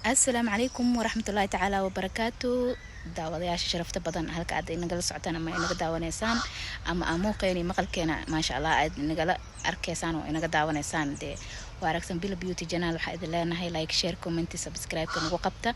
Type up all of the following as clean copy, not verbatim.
السلام عليكم ورحمة الله تعالى وبركاته. daawadayaasha sharafta badan halka aad inagala socotaan ama inaga daawanaysaan ama muuqeeni maqalkeena ma sha Allah aad inagala arkaysaan oo inaga daawanaysaan de waaragsan Bila Beauty Channel waxa idin leenahay like share comment subscribe ka nagu qabta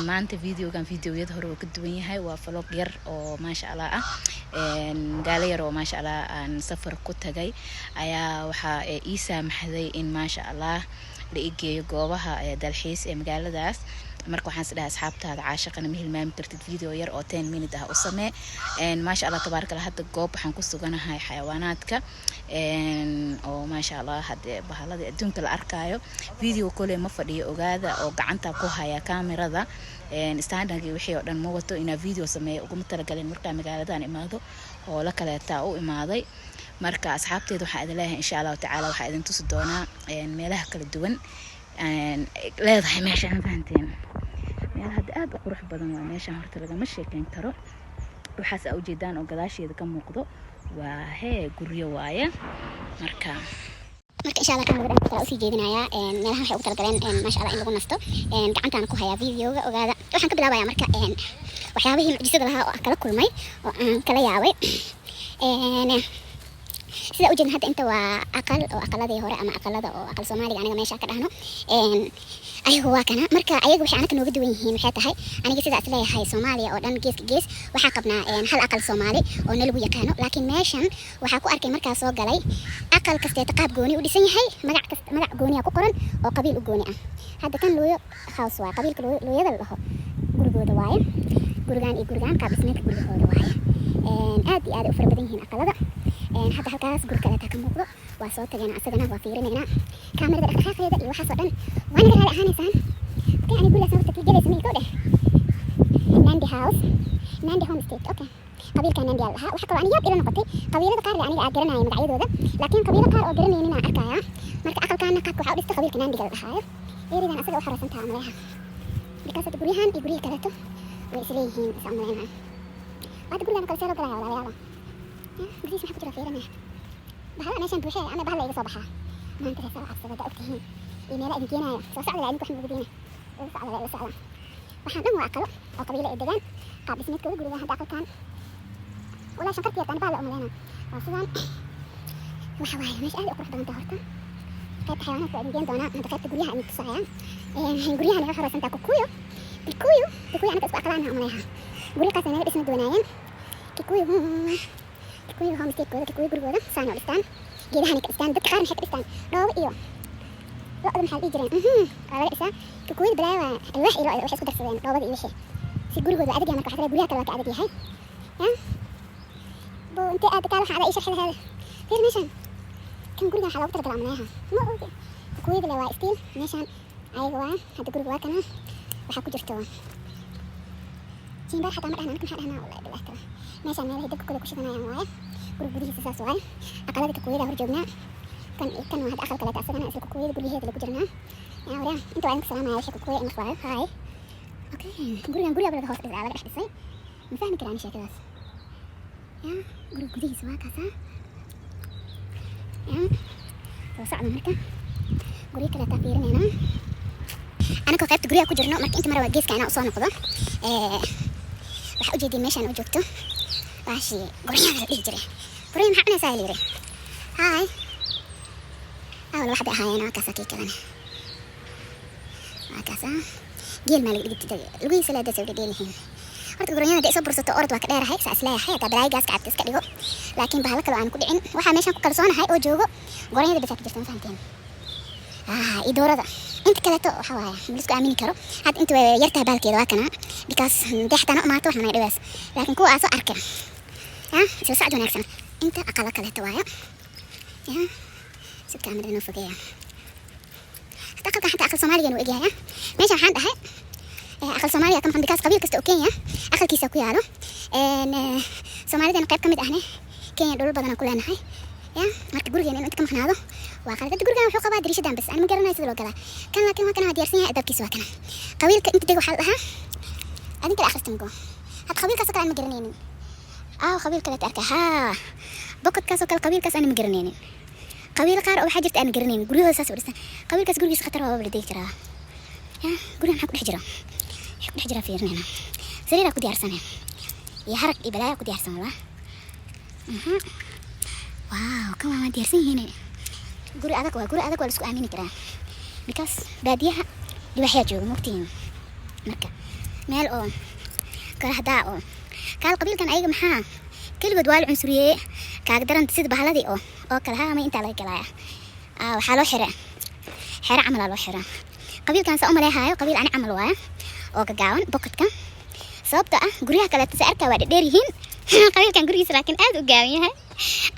maanta videoyada hore oo ka duwan yahay waa vlog yar oo ma sha Allah ah magaalo yar oo ma sha Allah aan safar ku tagay ayaa waxa ii saamaxday in ma sha Allah la igeeyo goobaha dalxiis ee magaaladaas marka waxaan sidhaa asxaabtaada caashaqana ma hilmaami kartid video yar oo 10 minute ah u samee ma sha Allah tabaaraka Allah hadda goob waxaan ku suganahay xayawaanaadka oo ma sha Allah hadda bahalada adduunka la arkayo video kale ma fadhiyo ogaada oo gacanta ku haya kaamirada standardkii wixii oo dhan ma wato ina video sameeyo ugu talagalin marka magaaladan imaado oo la kaleeta u imaaday marka asxaabteedu waxa idin leeyahay insha Allah taala waxa idin tusi doonaa meelaha kala duwan leedahay meeshaan fahanteen meel hadda aad u qurux badan waa meeshaan horta laga sheekeyn karo waxaas u jeedaan oo gadaasheeda ka muuqdo waa guryo waaye marka insha Allah kan laga sii jeedinaya meelaha waxay ugu talagaleen ma sha Allah in lagu nasto gacantaan ku haya videoga ogaada waxaan ka bilaabayaa marka waxyaabihii mucjisada lahaa oo kala kulmay oo aan kala yaabay sida u jeedin hadda inta waa aqaladii hore ama aqalada oo aqal Soomaaliga aniga meesha ka dhahno ayagu waa kana marka ayagu waxay anaka nooga duwan yihiin waxay tahay aniga sidaas leeyahay Soomaaliya oo dhan gees waxa qabnaa hal aqal Soomaali oo nalagu yaqaano laakiin meeshan waxa ku arkay markaa soo galay aqal kasta qaab gooni u dhisan yahay magac gooni ah ku qoran oo qabiil u gooni ah hadda kan looyo house waa qabiilka looyada laho gurigooda waaye gurigan qaab dhismeedka gurigooda waaye aad iyo aad u fara badan yihiin aqalada hadda halkaas guri kale ka muuqdo waa soo tageen asagana waa fiirinayna kaamirada dhaqdhaqaaqeeda iyo waxaas oo dhan waa naga raali ahaanaysaan okay ani guriga sababta ka galaysa meel kooda Nandi Homestead okay qabiilka Nandi laha waxa kale aniga ila noqotay qabiilada qaar aniga aan garanayo magacyadooda laakiin qabiilada qaar oo garanaynin aan arkaya marka aqalkaana qaabka waxa u dhistay qabiilka Nandi lahayo eeridan asaga u xarasan tahay malaha bikaasada guriyahan iyo guriga kaleeto way isleeyihiin isamaynaa hada gurigan kale soo galaya walaalayaal بس ما حكيت له فيرنا بحال ماشي بوحي انا بحال لا صباحا ما انت ساعه عصبه دقتين إني لا إنتينا صعد على عندكم إحنا موجودين صعد على صعد waxaan dhan waa aqalo oo qabiilo degan qaab dhismeedkooda guriga hadda aqalkan wala shaqadii tan baa la umalayna waa sidaan waxa waaye meesha aad u qurux badan tahay horta qaybta xayawaanka ay degan doonaan inta qaybta guryaha ay tusayaan guryaha laga xaraysan taa kukuyo aniga isku aqalaana umalayha guriga kaasana dhisme doonayeen kukuyo homestead kooda kukuyo gurigooda saano dhistaan geedahan ka dhistaan dadka qaar maxay ka dhistaan dhoobo iyo لقد محل إجرين على رأسه كويس بلاوة الوحي لقد وحش كتر سوين قابض إيشه سيقول جود عدد يومك واحد بقولها كلامك عدد يهاي بو أنت قاعد تعرف على إيش الحين هذا غير مشان كم قولنا حلاوة ترى عملناها ما قلت كويس بلاوة ستيل مشان أيوة هذا قول جواك أنا وحكوا جرتوا تين بار حتى مرة هنا نكون حد هنا والله بالله ترى مشان ما يهدك كل كوشة أنا يوم واي قول بديه ساس واي أقلدك كويس أهرب جبنا كان واحد أخذ كلا تأسف أنا أسلك كويس يقول لي هذا اللي قدرنا يا ورا أنتوا عندك سلام على شكل كويس مخبار هاي أوكي قولي بلد هوس على رح تصير مفهم كلامي شكل بس يا قولي قولي سوا كذا يا وصعنا مركا قولي كلا تفيرنا هنا أنا كنت قولي أكو جرنا مرك أنت مرة وجيس كأنا أصلا قضاء راح أجي دي ماشان وجوكتو راشي قولي هذا اللي يجري قولي محقنا سايليري هاي أول واحدة هاي أنا كاسة كي كمان كاسة جيل مالك جبت لوين سلا دسوا جيل هين أرد قرينا دي صبر ستة أرد وكذا رح يكسر سلاح هي تبلاي جاس كعب تسكريه لكن بهالك لو أنا كل عين واحد ماشان كرسون هاي وجوجو قرينا دي بسات جفتون فهمتين إدورة ده أنت كذا تو حوايا بلسكو أمين كرو هاد أنت يرتها بالك يا دواكنا بكاس دي حتى أنا ما توه ما يدرس لكن كو أسو أركب سو ساعدونا أكثر أنت أقل كذا توايا سد كامل إنه فوقيا حتى أقل صوماليا وإجاها ماشي حد هاي أقل صوماليا كم بكاس قبيل كست أوكيا أقل كيس أوكيا له إن صوماليا أنا قريب كم إحنا كين دول بدنا كلنا هاي يا مرت جورجيا إنه أنت كم إحنا هذا وأقل كده جورجيا وحقا بعد ريش دام بس أنا مجرد نايس دلوقتي كان لكن ما كان هدي أرسنها أدب كيس وكنا قبيل أنت تجوا حلها أنت كده آخر تنجو هاد قبيل كاس كان مجرنين قبيل كده تركها بقت كاس وكل قبيل كاس أنا مجرنين قبيل قار أو حاجة أنا قرنين قولي هو ساس ورسنا قبيل كاس قولي خطر هو بلدي ترى يا قولي أنا حكون حجرة فيرنا سريرة كودي أرسمها يا حرك إبلايا كودي أرسم والله واو كم ما ديرسين هنا قولي أذاك ولا سكو آمين كرا بكاس باديها دي وحياة جو مكتين مركا مال أو كرهداء أو كان القبيل كان أيق محا كل بدوال عنصرية كأقدرن تسيد بهالدي أو كلها ما أنت على كلايا وحالو حرة عمل على حرة قبيل كان سأمر هاي قبيل أنا عمل واي أو كجاون بوكتك sababta ah guriyaha kale taa arkaa waa dheer yihiin qabiilkan gurigiisa laakiin aad u gaaban yahay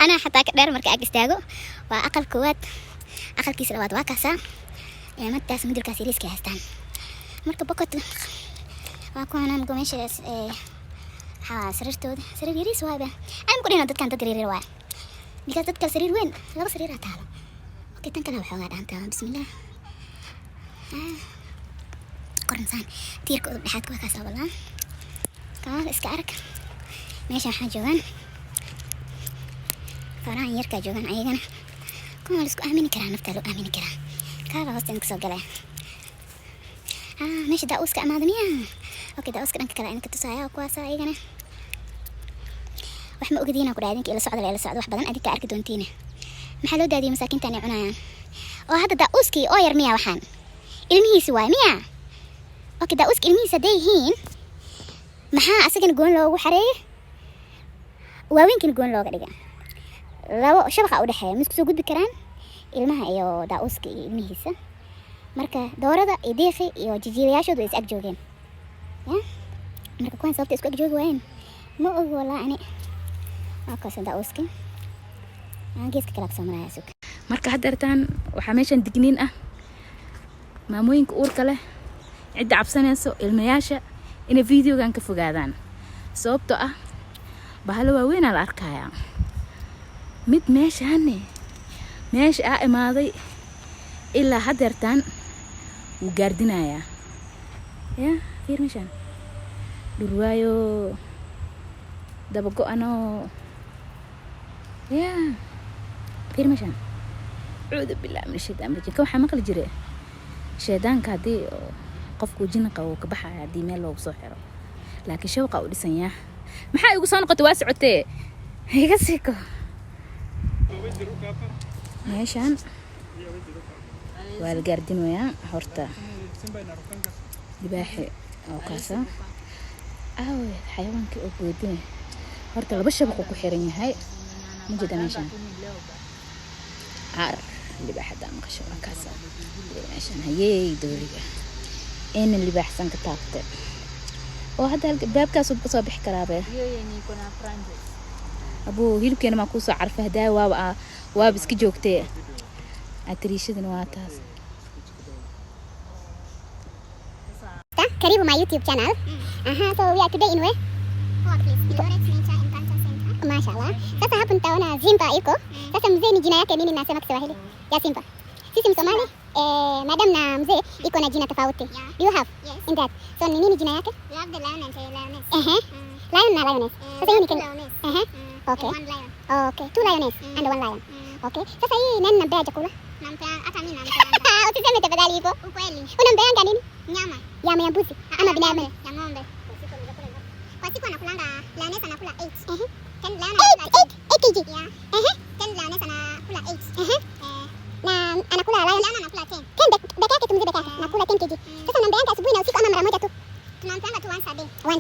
ana xataa ka dheer marka ag istaago waa aqal koowaad aqalkiisa labaad waa kaasa mataas midulkaas yariiska haystaan marka bokot waa kuwanaan gomeeshaas sariirtooda sariir yariis waaba aan ku dhino dadkan dad yaryar waa because dadka sariir weyn laba sariir aa taalo okay tan kale waxoogaa dhaantaa bismillah qoransaan tiirkooda dhexaadka waa kaas labalaan كان إسكارك ماشي إحنا جوان فران يركا جوان أيضا كم لسكو آمين كرا نفتلو آمين كرا كارا هستن كسو قلع ماشي داوسك أمادمية أوكي داوسك أنك كلا إنك تسايا وكواسا أيضا وحما أقدينا كرادينك إلى سعود وحبادان أديك أرك دونتيني محلو دادي مساكين تاني عنايان وهذا داوسكي أو يرميا وحان إلمي سواي ميا أوكي داوسك إلمي سديهين maxaa asagana goon loogu xareeyay waaweynkan goon looga dhigay labo shabaqa u dhaxeeya misku soo gudbi karaan ilmaha iyo daawuska iyo ilmihiisa marka doorada iyo deeqi iyo jijiilayaashoodu is ag joogeen ya marka kuwan sababta isku ag joogi waayeen ma og walaani waa kaas daawuska geeska kala soo maraya suuq marka hadartaan waxa meeshan digniin ah maamooyinka uurka leh cid cabsanayso ilmayaasha inay videogan ka fogaadaan sababtoo ah bahalo waaweyn la arkaya mid meesha imaaday ilaa hadeertaan wuu gaardinayaa ya fiir meeshaan dhurwaayo daba go-ano ya fiir meeshaan cuudu billah min shaytaan rajim ka waxaa maqli jire shaydaanka haddii qofku jinqa uu ka baxay hadii meel loogu soo xiro laakiin shawqa u dhisan yahay maxaa igu soo noqotay waa socotee iga siko meeshaan waa la gaardinayaa horta libaaxi oo kaasa xayawaankii oo boodin horta laba shabaq ku xiran yahay ma jida meeshaan libaaxada maqasho waa kaasa meeshaan hayay dooriga إن اللي بحسن كتابته وهذا الباب كاسو بصوب حكرابه أبو هيلو كان ما كوسو عارفه دا وابس كجوكتي أتريش دنواتاس كريم my YouTube channel so we are today in where ما شاء الله sasa hapa nitaona Simba iko sasa mzee ni jina yake nini nasema Kiswahili ya Simba sisi Msomali madam na mzee iko na jina tofauti do you have in that so ni nini jina yake we have the lion and the lioness lion na lioness sasa hii ni okay one lion okay two lioness and one lion okay sasa hii nani nampea chakula nampea hata mimi nampea usiseme tafadhali hivyo ukweli unampeanga nini nyama ya mbuzi ama binadamu ya ng'ombe kwa siku anakulanga lioness anakula 8 10 lion anakula 8 kg yeah 10 lioness anakula 8 na anakula lion anakula 10 beka yake tumze beka yake nakula 10 kg sasa nambeanga asubuhi na usiku ama mara moja tu tunampeanga tu once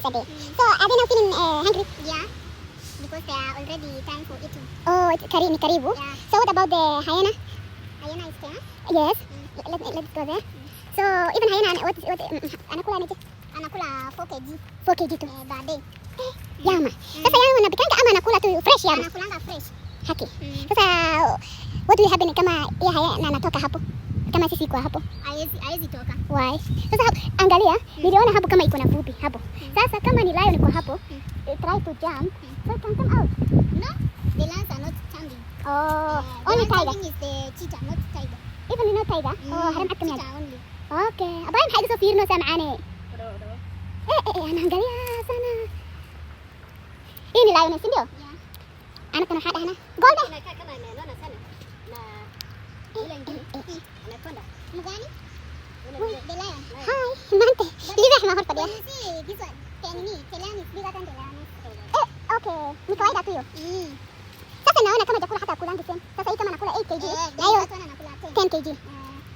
a day so are they now feeling hungry yeah because they are already time for eating oh it's karibu yeah. So what about the hyena is there yes let's go there so even hyena what anakula 4 kg tu per day yama sasa yama unapikanga ama anakula tu fresh yama anakulanga fresh haki sasa what will happen kama yeye hyena anatoka hapo kama sisi kwa hapo haiwezi toka why sasa angalia niliona hapo kama iko na fupi hapo sasa kama ni lion kwa hapo try to jump so can come out no the lions are not jumping only tiger is the cheetah not tiger even not tiger haram حتى cheetah only okay abayn حاجه soo fiirno samcaane ana angalia sana ini lion ndio ana kana hada hana golda kama naona sana na ile ngine anakonda mgani Hi, ما أنت ليه ما هرب بدي؟ Okay, ni kawaida tu hiyo. Sasa naona kama chakula hata kulangi same. Sasa hii kama nakula 8 kg, na hiyo 10 kg.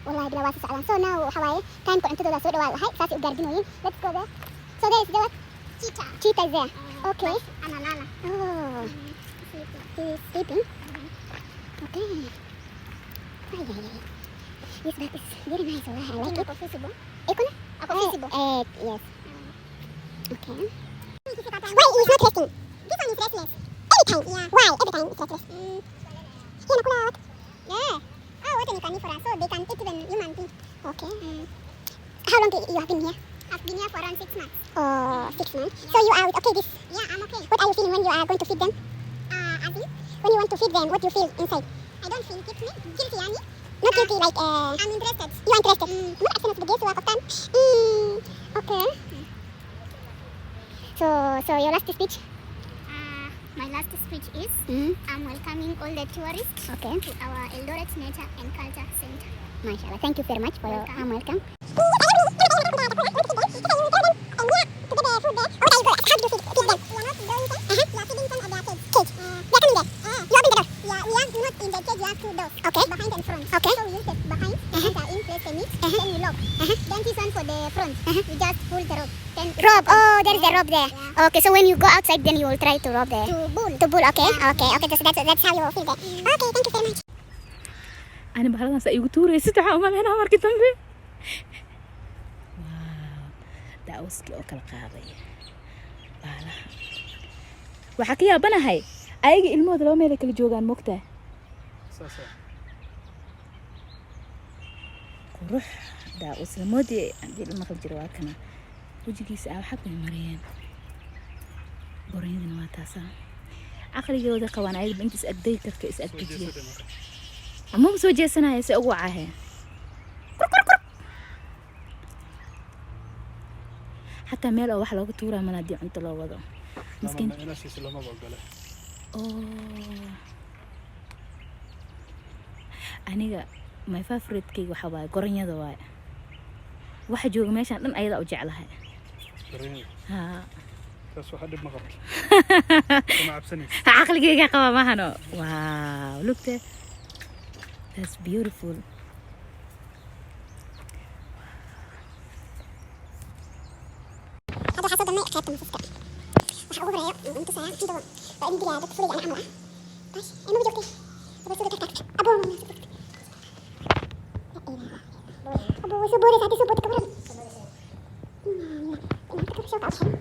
Wallahi bila wasi saalan. So now Hawaii, time ko cuntada soo dhawaad lahay. Saasi u gaardinooyin. Let's go there. So there is the what? Cheetah. Cheetah is there. Okay. Analala. Oh. He's sleeping. Okay. This bag is very nice. I like it. Accessible. Ekona? Accessible. Yes. Okay. Why is not resting? This one is restless. Every time. Yeah. Why? Every time it's restless. Here, nakula what? Yeah. What an carnivora, so they can eat even human beings. Okay. How long you have been here? I've been here for around 6 months. Oh, 6 months. So you are okay this? Yeah, I'm okay. What are you feeling when you are going to feed them? I think when you want to feed them, what do you feel inside? I don't feel guilty, Annie. Not guilty, like I'm interested. You are interested? Not accident the guilty work of time. Okay. So your last speech? My last speech is I'm welcoming all the tourists to our Eldoret Nature and Culture Center. MashaAllah. Thank you very much for your welcome. Okay. Behind and front. Okay. So we use the behind and in place the meat. Then we lock. Then this one for the front. We just pull the rope. Then Rope. Oh, there is the rope there. Yeah. Okay. So when you go outside, then you will try to rope there. To bull. Okay. Yeah. Okay. That's how you will feel there. Okay. Thank you very much. أنا بحلنا سأيقول توري ستة وما لنا مركي تنبي. واو. داوسكي أكل قاضي. بالا. وحكيها بنا هاي. أيجي الموت لو مالك اللي جوجان مكته. قروح داوس المودي عندي المخرج جرواتنا. وجيكي سأو حبي مريم. بريني نواتاسا. عقلي جوده قوان عيد بنتي سأدي كرك سأدي. مو مسوجي سنة يسووا عاهي. حتى ميل أو واحد لو كتورة منادي عند لو وضع. مسكين. أنا نفسي سلامة بقوله. أنا ما يفرط كي وحواي قرنيا دواء. واحد جوج ماشان لن أيضا أوجع لها. قرنيا. ها. بس واحد بمقبل. أنا عبسني. عقلي كي قوا ما هنو. واو look there. That's beautiful. هذا حسب ما يحكي مسكة. وحقول رأيه أنت ساعة كده بعدين دي قاعدة تفرج عن عملها. بس إنه بجوتي. بس هو كتكت. أبو سبوري ساتي سبوري كبرنا. أنا تكبر شو تعرفين؟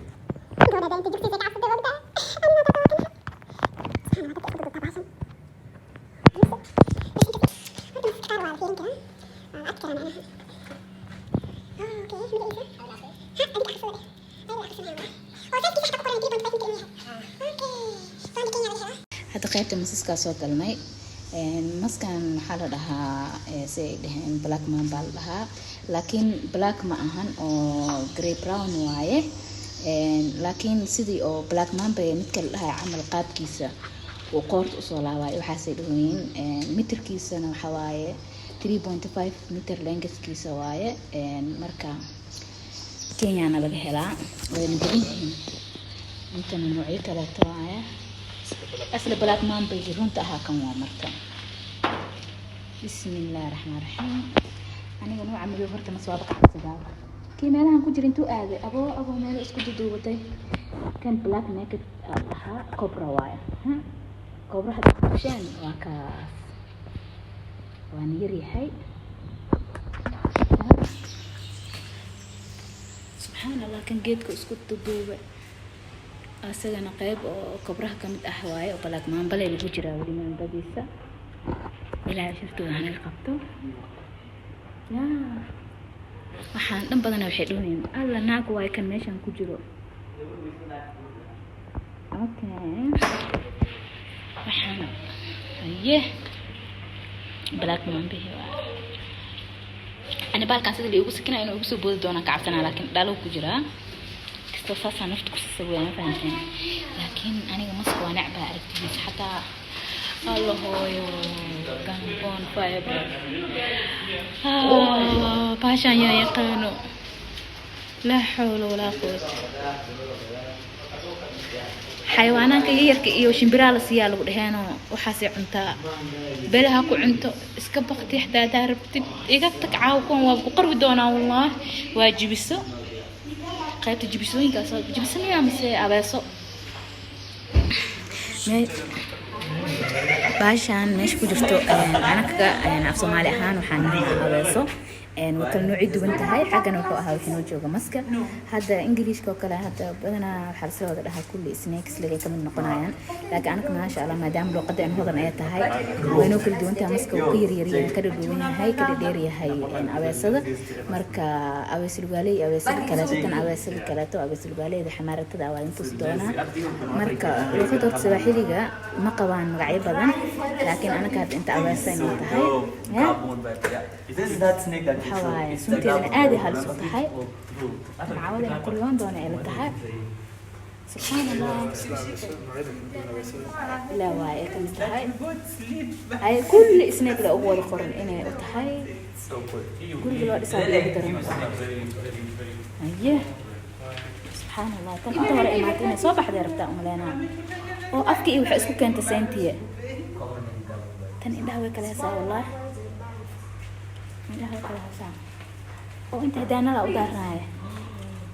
أنا ده أنت جبتي زي عصب ده وده. أنا ما بتعرفين. أنا ما بتعرفين طبعاً. هذا قيادة مسكة صوت الماء مسكن حالة لها سيدهن بلاك مان بالها لكن بلاك ما أهن أو جري براون وايه لكن سيدي أو بلاك مان بمتكل لها عمل قاب كيسة وقورت أصولها واي وحاسدوين متر كيسة وحواي 3.5 متر لينجث كيسة واي مركا كينيا أنا لقى هلا ونبغيهم أنتنا نوعي كلا تواعي أصل بلاك مان بيجرون تأها كم ومرتا بسم الله الرحمن الرحيم أنا قنوع عملي وفرت مسوابق على السجال كي مالها كجرين تو آذي أبو مالي اسكو دوبتي كان بلاك ناكد لها كوبرا واي كوبرا حتى عشان وكاس وانيري هاي سبحان الله كان جيتكو اسكو دوبة أسألنا قيب أو كبرها كمت أحواي أو بلاك مان بلا اللي بجرا ولي من بديسة إلى شفتوا هني القبطو يا waxaan dhan badan waxay dhoonin alla naag way kan meeshan ku jiro okay waxaan aye black man bihi ana balkaas sidii ugu sakina inuu ugu soo boodi doona ka cabsana laakiin dhalo ku jira kisto saasa naftu ku soo weeyaan fahanteen laakiin aniga masku waa nacba aragtidiisa xataa الله هوي كان فايبر باشان يا يقانو لا حول ولا قوة حيوانات يرك iyo shimbiraha la siyaa lagu dhaheeno waxaas ay cuntaa belaha ku cunto iska baqti xataa daarabtid iga tag caawkan waa ku qarwi doonaa wallaah waa jibiso qaybta jibisooyinkaas jibisaniya mise abeeso baashaan meesha ku jirto anaga af Soomaali ahaan waxaan abeeso وكل نوع دوان تهاي حقنا وحوها وحنو جوجا ماسكا هذا إنجليش كوكلا هذا بدنا حرسوا هذا لها كل سناكس اللي كمان نقناعن لكن أنا كمان شاء الله ما دام لو قد أن هذا نية تهاي وينو كل دوان تها ماسكا وقير يري كده دوان هاي كده ديري هاي إن أواسد مركا أواسل قالي أواسل كلاتن أواسل كلاتو أواسل قالي إذا حمارة كده أوالين تصدونا مركا لو خطرت سباحي ليجا ما قوان مقعي بدن لكن أنا كانت أنت أواسين تهاي حواي سنتي أنا آدي هالصوت هاي معاولة كل يوم دون إلى تهاي سبحان الله لا واي كم تهاي هاي كل سنة كده أول قرن إني تهاي كل الوقت صار يقدرون أيه سبحان الله كم أنت ورا إماتنا صباح ده ربطة أملانا أو أفكي وحسكو كانت سنتي تاني ده هو كلاه صار والله ده هو كلاه وانت هدانا لا ودارناي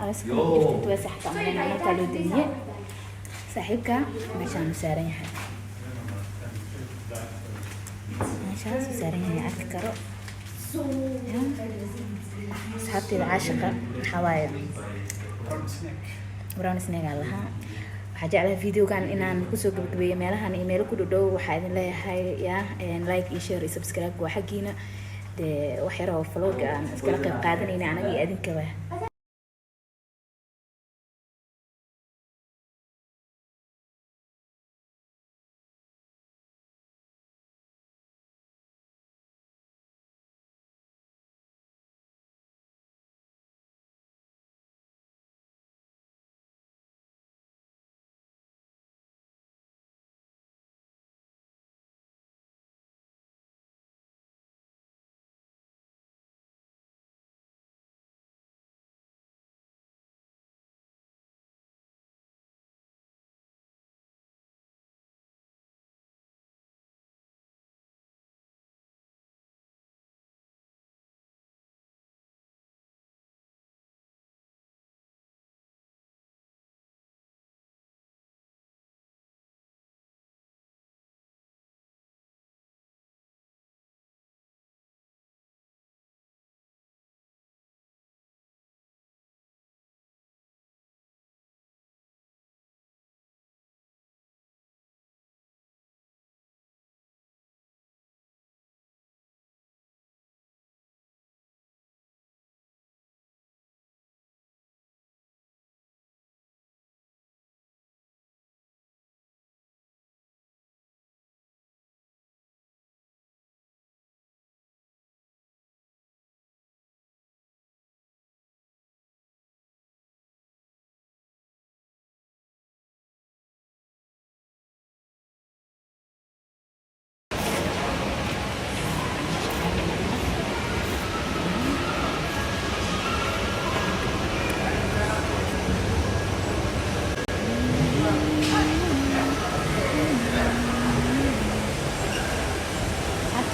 اسكو جبت توسح تعملنا انا كالو دنيا صاحبك مشان مسارين حد مشان مسارين هي اذكره صاحبتي العاشقه حوايا براون سنيك لها waxaa jeclahay videogan inaan kusoo gabagabeeyo meelahan iyo meelo ku dhow waxaa idin leeyahay like iyo share iyo subscribe waa xaqiina wax yar oo vlog aan iskala qayb qaadanayna anaga iyo adinkaba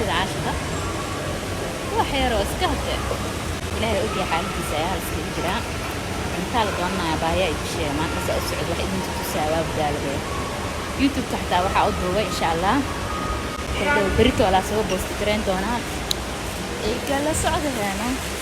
العاشقة وحيرو اسكهت إلهي أوكي حالتي سيارة اسكهجرا مثال قوانا بايا إيشي ما قصة أسعد واحد من تتساوى بدالبه يوتيوب تحت وحا أضبوه إن شاء الله بريتو على سوى بوست ترين دونا إيه قال سعودة هنا